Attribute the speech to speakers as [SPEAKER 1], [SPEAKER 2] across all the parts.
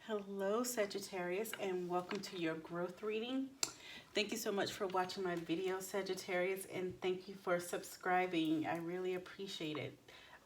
[SPEAKER 1] Hello Sagittarius, and welcome to your growth reading. Thank you so much for watching my video, Sagittarius, and thank you for subscribing. I really appreciate it.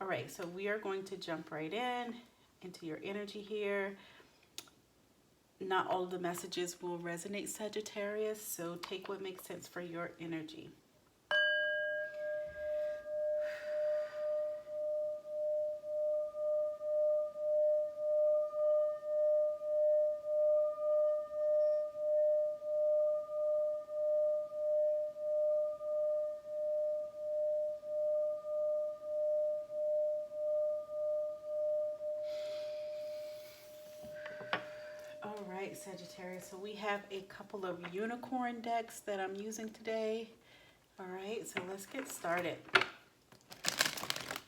[SPEAKER 1] All right, so we are going to jump right into your energy here. Not all of the messages will resonate, Sagittarius, so take what makes sense for your energy. All right, Sagittarius, so we have a couple of unicorn decks that I'm using today. All right, so let's get started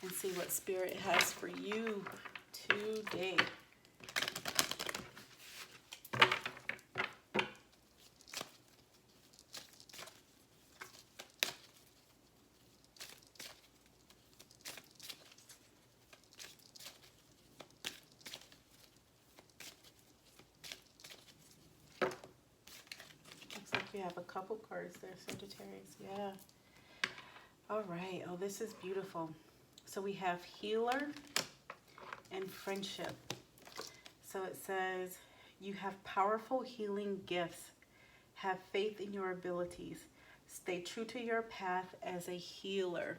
[SPEAKER 1] and see what Spirit has for you today. Looks like you have a couple cards there, Sagittarius. Yeah. All right. Oh, this is beautiful. So we have healer and friendship. So it says, you have powerful healing gifts. Have faith in your abilities. Stay true to your path as a healer.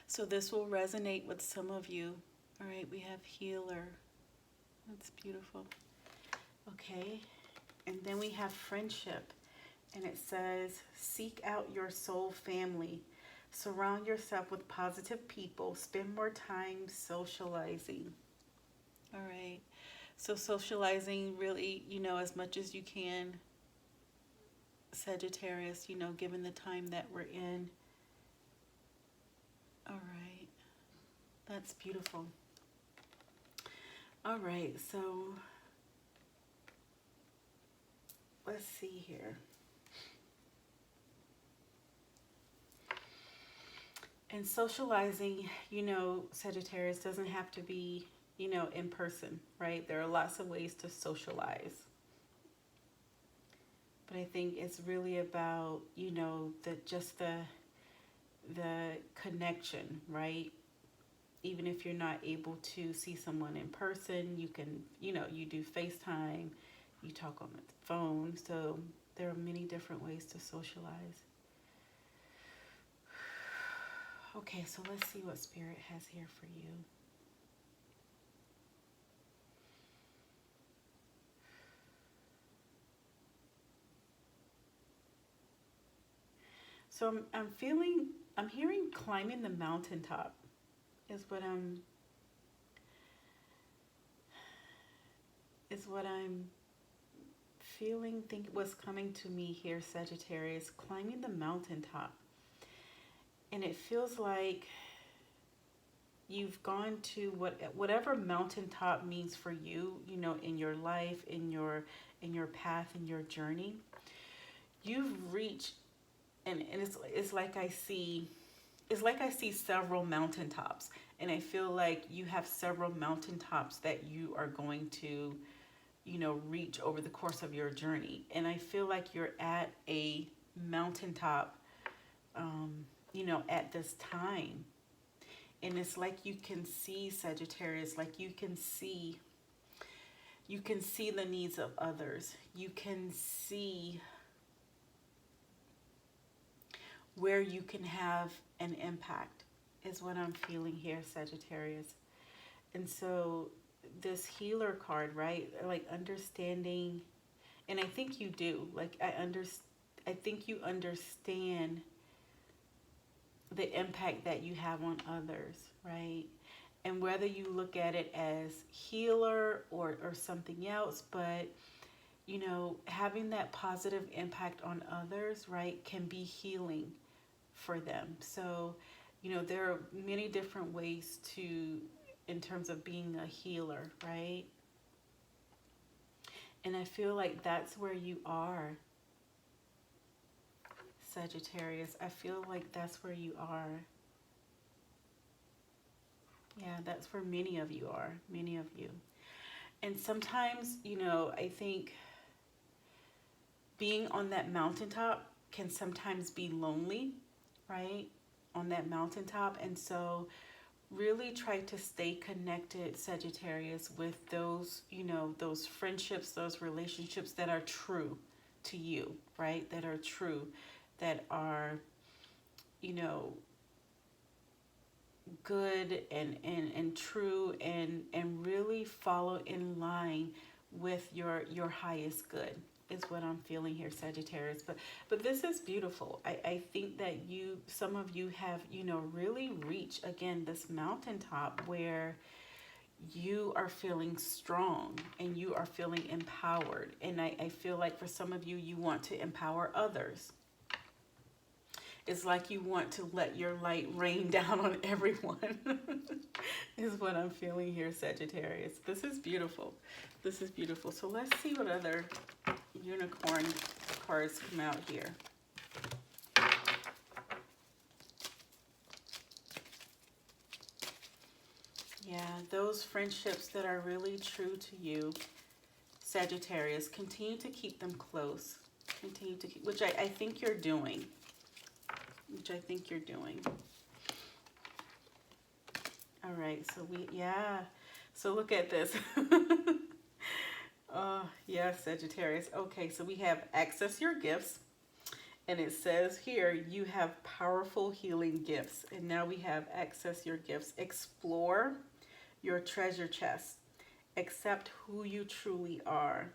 [SPEAKER 1] So this will resonate with some of you. All right, we have healer. That's beautiful. Okay, and then we have friendship. And it says, seek out your soul family. Surround yourself with positive people. Spend more time socializing. All right. So socializing really, as much as you can, Sagittarius, given the time that we're in. All right. That's beautiful. All right. So let's see here. And socializing, Sagittarius, doesn't have to be, in person, right? There are lots of ways to socialize. But I think it's really about, the connection, right? Even if you're not able to see someone in person, you can, you do FaceTime, you talk on the phone. So there are many different ways to socialize. Okay, so let's see what Spirit has here for you. So I'm hearing climbing the mountaintop is what I'm feeling, think what's coming to me here, Sagittarius, climbing the mountaintop. And it feels like you've gone to whatever mountaintop means for you, in your life, in your path, in your journey. You've reached, and it's like I see several mountaintops, and I feel like you have several mountaintops that you are going to, reach over the course of your journey. And I feel like you're at a mountaintop, at this time. And it's like you can see, Sagittarius, like you can see the needs of others. You can see where you can have an impact, is what I'm feeling here, Sagittarius. And so this healer card, right? Like understanding, and I think you do, like I think you understand the impact that you have on others, right? And whether you look at it as healer or something else, but having that positive impact on others, right, can be healing for them. So, there are many different ways in terms of being a healer, right? And I feel like that's where you are, Sagittarius. I feel like that's where you are. Yeah, that's where many of you are, many of you. And sometimes, you know, I think being on that mountaintop can sometimes be lonely, right? On that mountaintop. And so really try to stay connected, Sagittarius, with those, you know, those friendships, those relationships that are true to you, right? That are true, that are, you know, good and true, and really follow in line with your highest good is what I'm feeling here, Sagittarius. But this is beautiful. I think that some of you have, you know, really reached again this mountaintop where you are feeling strong and you are feeling empowered. And I feel like for some of you, you want to empower others. It's like you want to let your light rain down on everyone, is what I'm feeling here, Sagittarius. This is beautiful. This is beautiful. So let's see what other unicorn cards come out here. Yeah, those friendships that are really true to you, Sagittarius, continue to keep them close. Continue to keep, which I think you're doing. Which I think you're doing. All right, so so look at this. Oh, yeah, Sagittarius. Okay, so we have access your gifts. And it says here, you have powerful healing gifts. And now we have access your gifts. Explore your treasure chest. Accept who you truly are.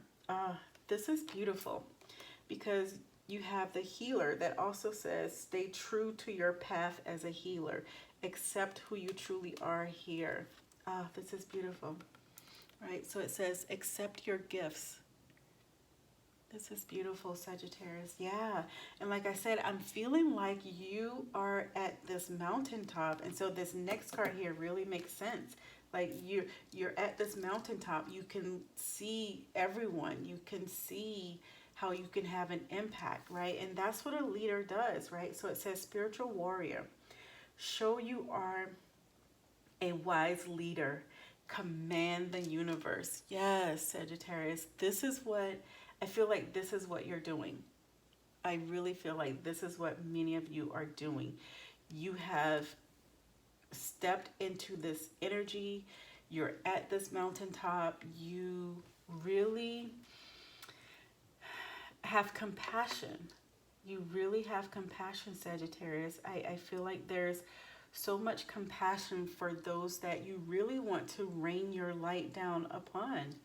[SPEAKER 1] This is beautiful because you have the healer that also says, stay true to your path as a healer. Accept who you truly are here. This is beautiful. Right, so it says, accept your gifts. This is beautiful, Sagittarius. Yeah, and like I said, I'm feeling like you are at this mountaintop. And so this next card here really makes sense. Like you're at this mountaintop. You can see everyone. You can see how you can have an impact, right? And that's what a leader does, right? So it says spiritual warrior. Show you are a wise leader. Command the universe. Yes, Sagittarius. This is what I feel like. This is what you're doing. I really feel like this is what many of you are doing. You have stepped into this energy. You're at this mountaintop. You really have compassion. You really have compassion, Sagittarius. I feel like there's so much compassion for those that you really want to rain your light down upon,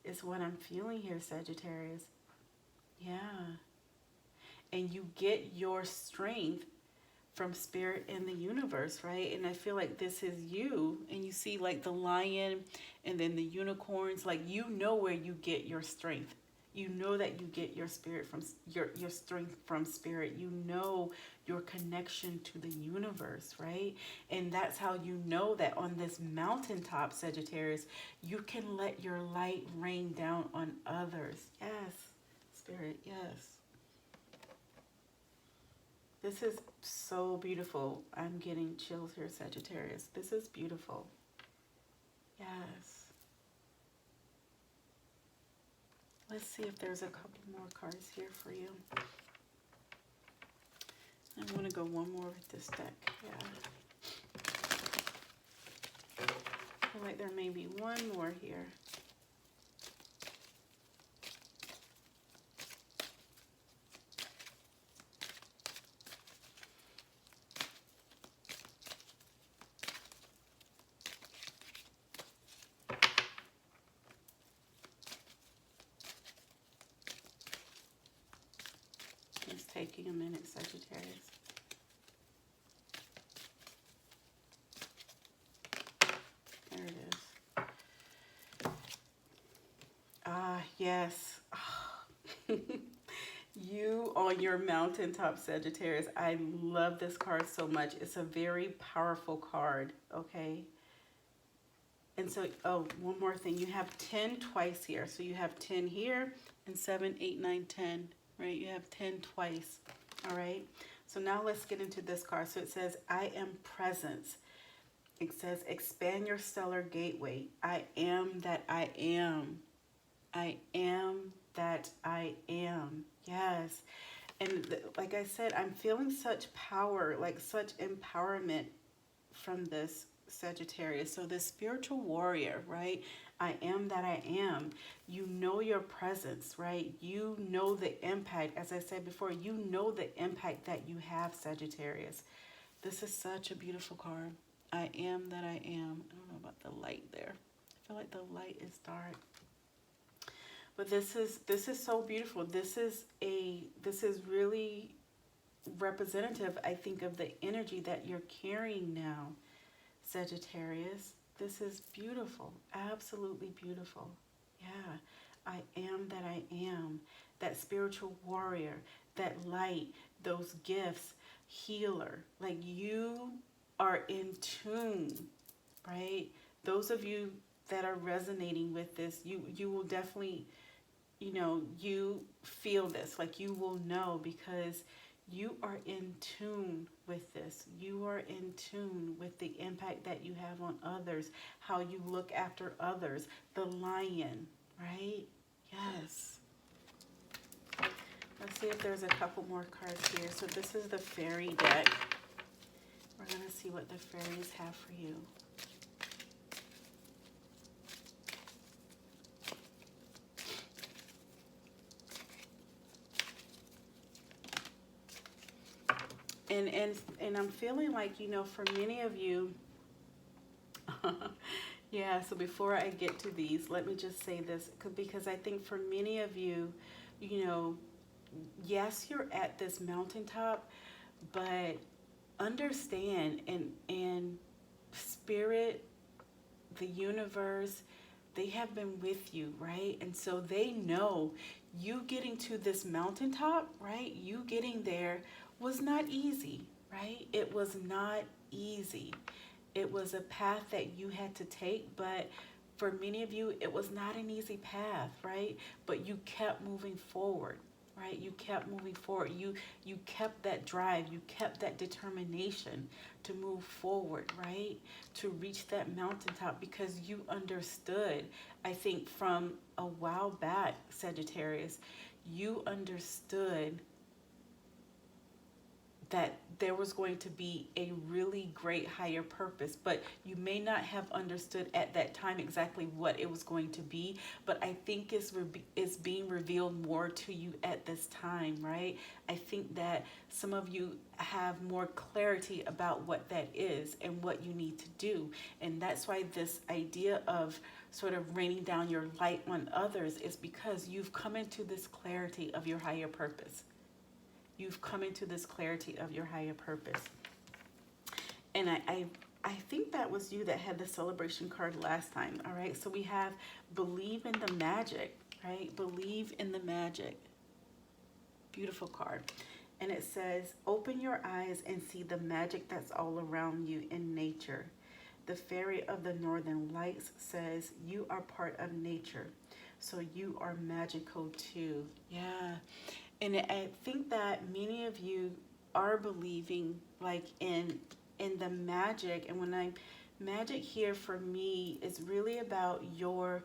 [SPEAKER 1] is what I'm feeling here, Sagittarius. Yeah. And you get your strength from spirit and the universe, right? And I feel like this is you, and you see like the lion and then the unicorns, like you know where you get your strength. You know that you get your spirit from your strength from spirit. You know your connection to the universe, right? And that's how you know that on this mountaintop, Sagittarius, you can let your light rain down on others. Yes, spirit, yes. This is so beautiful. I'm getting chills here, Sagittarius. This is beautiful. Yes. Let's see if there's a couple more cards here for you. I want to go one more with this deck. Yeah. I feel like there may be one more here. It's taking a minute, Sagittarius. There it is. Yes. You on your mountaintop, Sagittarius. I love this card so much. It's a very powerful card, okay? And so, oh, one more thing. You have 10 twice here. So you have 10 here and 7, 8, 9, 10, right? You have 10 twice, all right? So now let's get into this card. So it says, I am presence. It says, expand your stellar gateway. I am that I am. I am that I am. Yes. And like I said, I'm feeling such power, like such empowerment from this Sagittarius. So this spiritual warrior, right? I am that I am. You know your presence, right? You know the impact. As I said before, you know the impact that you have, Sagittarius. This is such a beautiful card. I am that I am. I don't know about the light there. I feel like the light is dark. But this is so beautiful. This is really representative, I think, of the energy that you're carrying now, Sagittarius. This is beautiful. Absolutely beautiful. Yeah. I am that I am. That spiritual warrior, that light, those gifts, healer. Like, you are in tune, right? Those of you that are resonating with this, you will definitely, you feel this. Like, you will know, because you are in tune with this. You are in tune with the impact that you have on others, how you look after others. The lion, right? Yes. Let's see if there's a couple more cards here. So this is the fairy deck. We're going to see what the fairies have for you. And I'm feeling like, for many of you, yeah, so before I get to these, let me just say this, because I think for many of you, yes, you're at this mountaintop, but understand, and spirit, the universe, they have been with you, right? And so they know you getting to this mountaintop, right? You getting there was not easy, right? It was not easy. It was a path that you had to take, but for many of you, it was not an easy path, right? But you kept moving forward, right? You kept moving forward. You kept that drive. You kept that determination to move forward, right? To reach that mountaintop, because you understood, I think from a while back, Sagittarius, you understood that there was going to be a really great higher purpose, but you may not have understood at that time exactly what it was going to be, but I think it's being revealed more to you at this time, right? I think that some of you have more clarity about what that is and what you need to do, and that's why this idea of sort of raining down your light on others is because you've come into this clarity of your higher purpose. You've come into this clarity of your higher purpose. And I think that was you that had the celebration card last time, all right? So we have believe in the magic, right? Believe in the magic. Beautiful card. And it says, open your eyes and see the magic that's all around you in nature. The fairy of the northern lights says, you are part of nature, so you are magical too. Yeah. And I think that many of you are believing like in the magic. And when magic here for me is really about your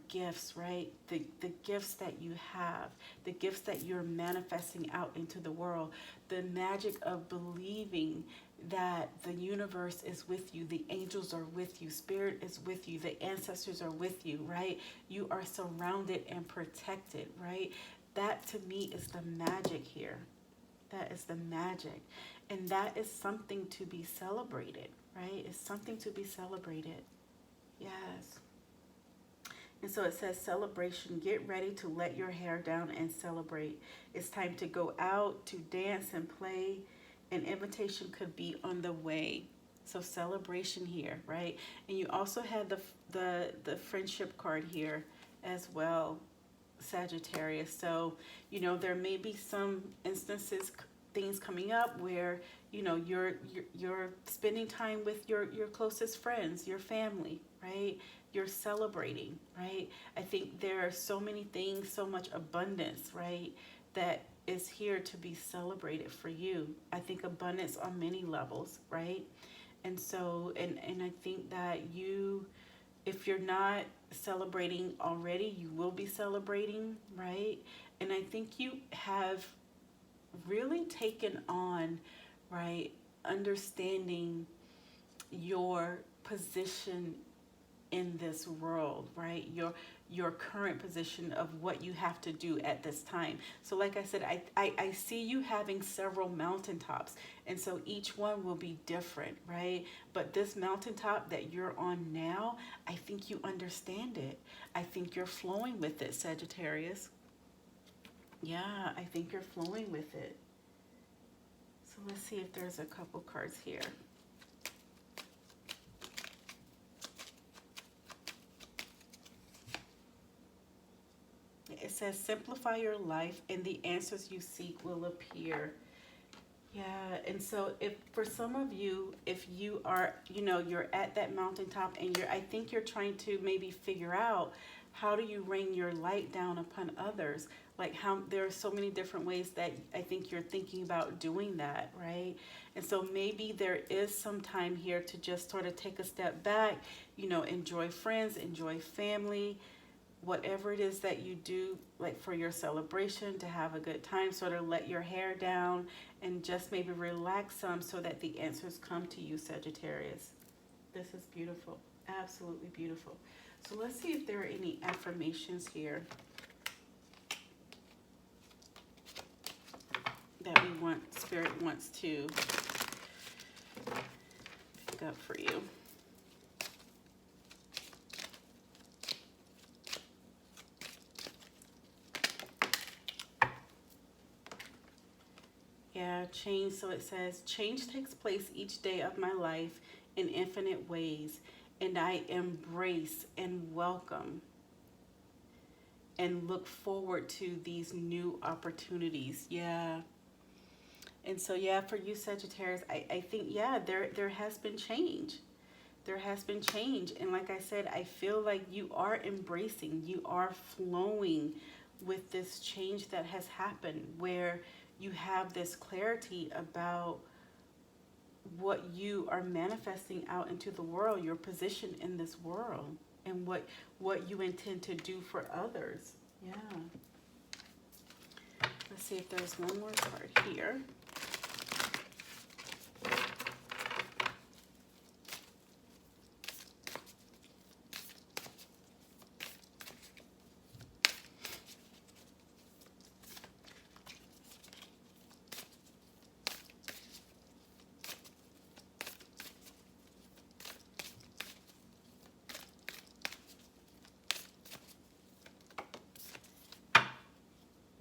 [SPEAKER 1] gifts, right? The gifts that you have, the gifts that you're manifesting out into the world, the magic of believing that the universe is with you, the angels are with you, spirit is with you, the ancestors are with you, right? You are surrounded and protected, right? That to me is the magic here. That is the magic. And that is something to be celebrated, right? It's something to be celebrated. Yes. And so it says celebration. Get ready to let your hair down and celebrate. It's time to go out, to dance and play. An invitation could be on the way. So celebration here, right? And you also have the friendship card here as well, Sagittarius. So, there may be some instances, things coming up where, you're spending time with your closest friends, your family, right? You're celebrating, right? I think there are so many things, so much abundance, right? That is here to be celebrated for you. I think abundance on many levels, right? And so, and I think that you, if you're not celebrating already, you will be celebrating, right? And I think you have really taken on, right, understanding your position in this world, right? Your current position of what you have to do at this time. So like I said, I see you having several mountaintops, and so each one will be different, right? But this mountaintop that you're on now, I think you understand it. I think you're flowing with it, Sagittarius. Yeah, I think you're flowing with it. So let's see if there's a couple cards here. It says, simplify your life and the answers you seek will appear. Yeah, and so if for some of you, if you are, you're at that mountaintop and I think you're trying to maybe figure out how do you rain your light down upon others? Like how there are so many different ways that I think you're thinking about doing that, right? And so maybe there is some time here to just sort of take a step back, enjoy friends, enjoy family, whatever it is that you do, like for your celebration, to have a good time, sort of let your hair down and just maybe relax some so that the answers come to you, Sagittarius. This is beautiful, absolutely beautiful. So let's see if there are any affirmations here that Spirit wants to pick up for you. Yeah, change. So it says, change takes place each day of my life in infinite ways, and I embrace and welcome and look forward to these new opportunities. Yeah. And so, yeah, for you, Sagittarius, I think, yeah, there has been change. There has been change. And like I said, I feel like you are embracing, you are flowing with this change that has happened, where you have this clarity about what you are manifesting out into the world, your position in this world, and what you intend to do for others. Yeah. Let's see if there's one more card here.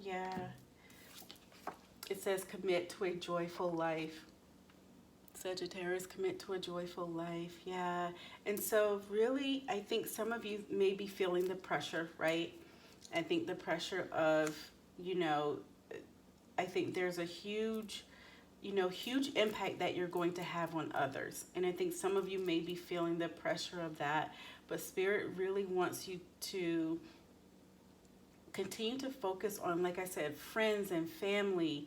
[SPEAKER 1] Yeah. It says commit to a joyful life. Sagittarius, commit to a joyful life. Yeah. And so really, I think some of you may be feeling the pressure, right? I think the pressure of, I think there's a huge impact that you're going to have on others. And I think some of you may be feeling the pressure of that, but Spirit really wants you to continue to focus on, like I said, friends and family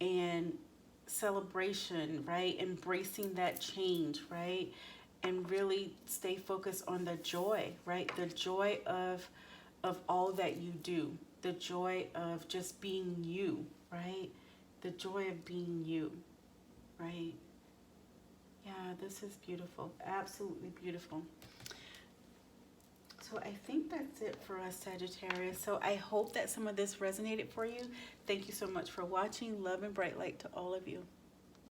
[SPEAKER 1] and celebration, right? Embracing that change, right? And really stay focused on the joy, right? The joy of all that you do, the joy of just being you, right? The joy of being you, right? Yeah, this is beautiful, absolutely beautiful. So I think that's it for us, Sagittarius. So I hope that some of this resonated for you. Thank you so much for watching. Love and bright light to all of you.